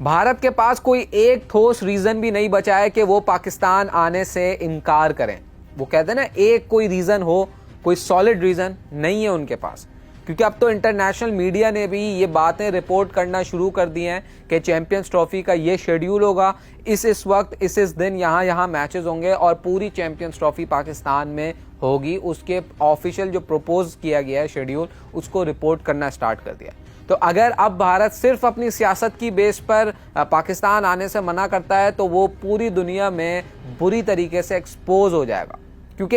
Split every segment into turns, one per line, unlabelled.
भारत के पास कोई एक ठोस रीजन भी नहीं बचा है कि वो पाकिस्तान आने से इनकार करें। वो कहते हैं ना, एक कोई रीजन हो, कोई सॉलिड रीजन नहीं है उनके पास। क्योंकि अब तो इंटरनेशनल मीडिया ने भी ये बातें रिपोर्ट करना शुरू कर दी हैं कि चैंपियंस ट्रॉफी का ये शेड्यूल होगा, इस वक्त इस दिन यहाँ मैचेस होंगे और पूरी चैंपियंस ट्रॉफी पाकिस्तान में होगी। उसके ऑफिशियल जो प्रपोज किया गया है शेड्यूल, उसको रिपोर्ट करना स्टार्ट कर दिया। तो अगर अब भारत सिर्फ अपनी सियासत की बेस पर पाकिस्तान आने से मना करता है तो वो पूरी दुनिया में बुरी तरीके से एक्सपोज हो जाएगा। क्योंकि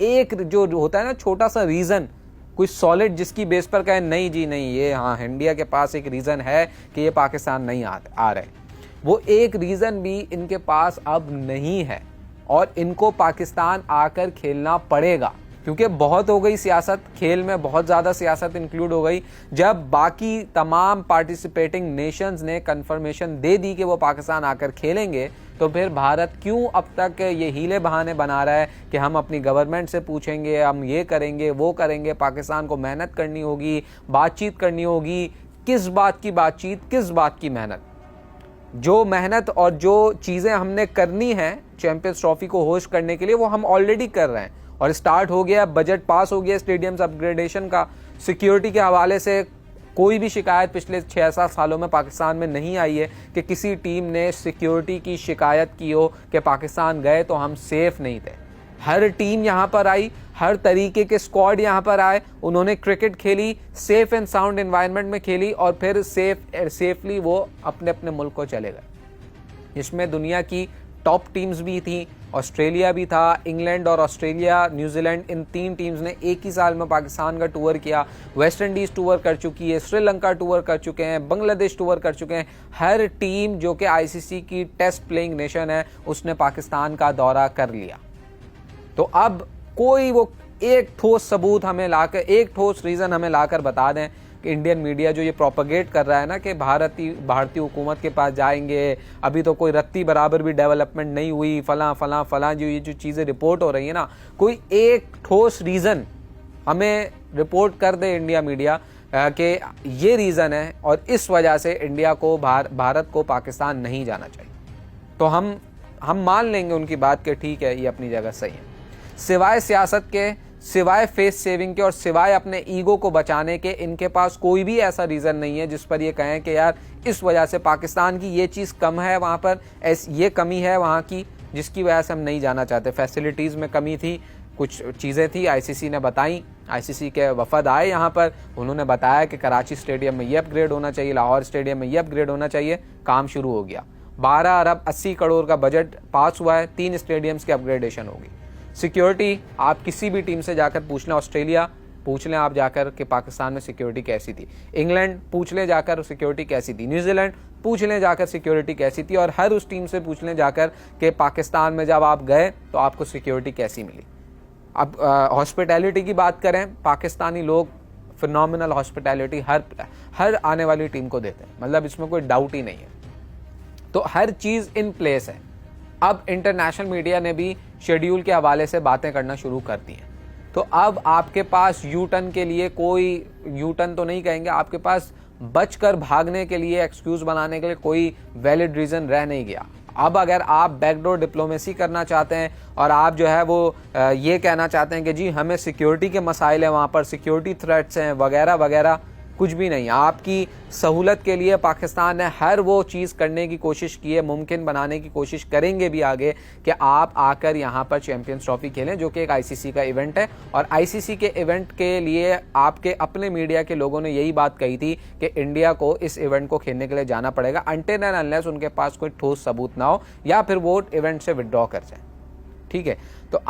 एक जो होता है ना छोटा सा रीजन, कोई सॉलिड जिसकी बेस पर कहे नहीं जी नहीं, ये हाँ इंडिया के पास एक रीजन है कि ये पाकिस्तान नहीं आ रहे, वो एक रीजन भी इनके पास अब नहीं है और इनको पाकिस्तान आकर खेलना पड़ेगा। क्योंकि बहुत हो गई सियासत, खेल में बहुत ज़्यादा सियासत इंक्लूड हो गई। जब बाकी तमाम पार्टिसिपेटिंग नेशंस ने कंफर्मेशन दे दी कि वो पाकिस्तान आकर खेलेंगे, तो फिर भारत क्यों अब तक ये हीले बहाने बना रहा है कि हम अपनी गवर्नमेंट से पूछेंगे, हम ये करेंगे वो करेंगे। पाकिस्तान को मेहनत करनी होगी, बातचीत करनी होगी। किस बात की बातचीत, किस बात की मेहनत? जो मेहनत और जो चीज़ें हमने करनी है चैंपियंस ट्रॉफी को होस्ट करने के लिए, वो हम ऑलरेडी कर रहे हैं और स्टार्ट हो गया। बजट पास हो गया स्टेडियम्स अपग्रेडेशन का। सिक्योरिटी के हवाले से कोई भी शिकायत पिछले 6-7 सालों में पाकिस्तान में नहीं आई है कि किसी टीम ने सिक्योरिटी की शिकायत की हो कि पाकिस्तान गए तो हम सेफ नहीं थे। हर टीम यहाँ पर आई, हर तरीके के स्क्वाड यहाँ पर आए, उन्होंने क्रिकेट खेली, सेफ एंड साउंड एनवायरनमेंट में खेली और फिर सेफली वो अपने अपने मुल्क को चले गए। इसमें दुनिया की टॉप टीम्स भी थी, ऑस्ट्रेलिया भी था, इंग्लैंड और ऑस्ट्रेलिया, न्यूजीलैंड, इन 3 टीम्स ने एक ही साल में पाकिस्तान का टूर किया। वेस्ट इंडीज़ टूर कर चुकी है, श्रीलंका टूर कर चुके हैं, बांग्लादेश टूर कर चुके हैं। हर टीम जो कि आईसीसी की टेस्ट प्लेइंग नेशन है, उसने पाकिस्तान का दौरा कर लिया। तो अब कोई वो एक ठोस सबूत हमें लाकर, एक ठोस रीज़न हमें लाकर बता दें कि इंडियन मीडिया जो ये प्रोपेगेट कर रहा है ना कि भारतीय हुकूमत के पास जाएंगे, अभी तो कोई रत्ती बराबर भी डेवलपमेंट नहीं हुई, फलां जो ये जो चीज़ें रिपोर्ट हो रही है ना, कोई एक ठोस रीज़न हमें रिपोर्ट कर दे इंडिया मीडिया कि ये रीज़न है और इस वजह से इंडिया को भारत को पाकिस्तान नहीं जाना चाहिए, तो हम मान लेंगे उनकी बात कि ठीक है, ये अपनी जगह सही है। सिवाय सियासत के, सिवाय फेस सेविंग के और सिवाय अपने ईगो को बचाने के, इनके पास कोई भी ऐसा रीज़न नहीं है जिस पर ये कहें कि यार इस वजह से पाकिस्तान की ये चीज़ कम है, वहाँ पर ये कमी है वहाँ की, जिसकी वजह से हम नहीं जाना चाहते। फैसिलिटीज़ में कमी थी, कुछ चीज़ें थी, आईसीसी ने बताई, आईसीसी के वफद आए यहाँ पर, उन्होंने बताया कि कराची स्टेडियम में ये अपग्रेड होना चाहिए, लाहौर स्टेडियम में ये अपग्रेड होना चाहिए। काम शुरू हो गया। 12 अरब 80 करोड़ का बजट पास हुआ है, 3 स्टेडियम्स की अपग्रेडेशन होगी। सिक्योरिटी आप किसी भी टीम से जाकर पूछ लें, ऑस्ट्रेलिया पूछ लें आप जाकर कि पाकिस्तान में सिक्योरिटी कैसी थी, इंग्लैंड पूछ लें जाकर सिक्योरिटी कैसी थी, न्यूजीलैंड पूछ लें जाकर सिक्योरिटी कैसी थी, और हर उस टीम से पूछ लें जाकर कि पाकिस्तान में जब आप गए तो आपको सिक्योरिटी कैसी मिली। अब हॉस्पिटैलिटी की बात करें, पाकिस्तानी लोग फिनोमिनल हॉस्पिटैलिटी हर आने वाली टीम को देते हैं, मतलब इसमें कोई डाउट ही नहीं है। तो हर चीज़ इन प्लेस है। अब इंटरनेशनल मीडिया ने भी शेड्यूल के हवाले से बातें करना शुरू कर दी हैं। तो अब आपके पास यू टर्न के लिए, कोई यू टर्न तो नहीं कहेंगे, आपके पास बचकर भागने के लिए, एक्सक्यूज़ बनाने के लिए कोई वैलिड रीज़न रह नहीं गया। अब अगर आप बैकडोर डिप्लोमेसी करना चाहते हैं और आप जो है वो ये कहना चाहते हैं कि जी हमें सिक्योरिटी के मसाइल हैं, वहाँ पर सिक्योरिटी थ्रेट्स हैं वगैरह वगैरह, कुछ भी नहीं। आपकी सहूलत के लिए पाकिस्तान ने हर वो चीज़ करने की कोशिश की है, मुमकिन बनाने की कोशिश करेंगे भी आगे कि आप आकर यहाँ पर चैंपियंस ट्रॉफी खेलें, जो कि एक आईसीसी का इवेंट है। और आईसीसी के इवेंट के लिए आपके अपने मीडिया के लोगों ने यही बात कही थी कि इंडिया को इस इवेंट को खेलने के लिए जाना पड़ेगा अनटिल एंड अनलेस उनके पास कोई ठोस सबूत ना हो या फिर वो इवेंट से विड्रॉ कर जाए। ठीक है, तो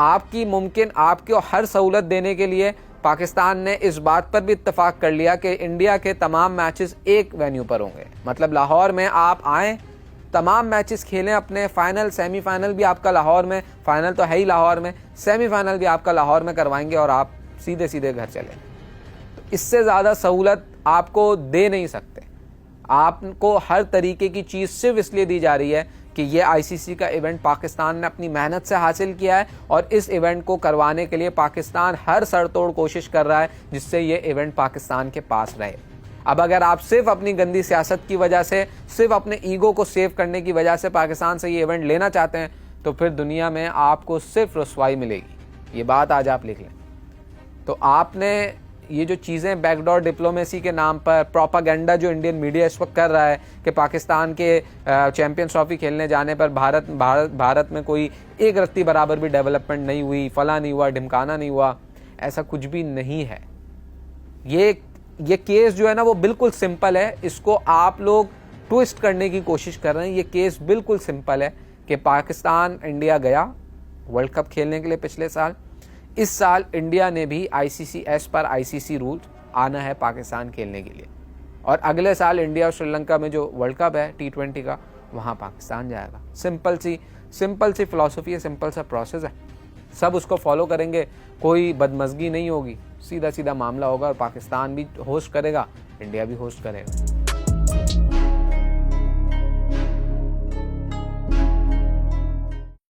आपको हर सहूलत देने के लिए पाकिस्तान ने इस बात पर भी इत्तेफाक कर लिया कि इंडिया के तमाम मैचेस एक वेन्यू पर होंगे, मतलब लाहौर में आप आएँ, तमाम मैचेस खेलें, अपने फाइनल सेमीफाइनल भी आपका लाहौर में, फाइनल तो है ही लाहौर में, सेमीफाइनल भी आपका लाहौर में करवाएंगे और आप सीधे सीधे घर चलें। तो इससे ज़्यादा सहूलत आपको दे नहीं सकते। आपको हर तरीके की चीज़ सिर्फ इसलिए दी जा रही है कि ये आईसीसी का इवेंट पाकिस्तान ने अपनी मेहनत से हासिल किया है और इस इवेंट को करवाने के लिए पाकिस्तान हर सरतोड़ कोशिश कर रहा है जिससे ये इवेंट पाकिस्तान के पास रहे। अब अगर आप सिर्फ अपनी गंदी सियासत की वजह से, सिर्फ अपने ईगो को सेव करने की वजह से पाकिस्तान से ये इवेंट लेना चाहते हैं, तो फिर दुनिया में आपको सिर्फ रुसवाई मिलेगी। ये बात आज आप लिख लें। तो आपने ये जो चीज़ें बैकडोर डिप्लोमेसी के नाम पर प्रोपागेंडा जो इंडियन मीडिया इस वक्त कर रहा है कि पाकिस्तान के चैंपियंस ट्रॉफी खेलने जाने पर भारत में कोई एक रत्ती बराबर भी डेवलपमेंट नहीं हुई, फला नहीं हुआ, ढिमकाना नहीं हुआ, ऐसा कुछ भी नहीं है। ये केस जो है ना वो बिल्कुल सिंपल है। इसको आप लोग ट्विस्ट करने की कोशिश कर रहे हैं। ये केस बिल्कुल सिंपल है कि पाकिस्तान इंडिया गया वर्ल्ड कप खेलने के लिए पिछले साल। इस साल इंडिया ने भी ICC पर ICC रूल आना है पाकिस्तान खेलने के लिए, और अगले साल इंडिया और श्रीलंका में जो वर्ल्ड कप है T20 का, वहाँ पाकिस्तान जाएगा। सिंपल सी फिलॉसफी है, सिंपल सा प्रोसेस है। सब उसको फॉलो करेंगे, कोई बदमज़गी नहीं होगी, सीधा सीधा मामला होगा और पाकिस्तान भी होस्ट करेगा, इंडिया भी होस्ट करेगा।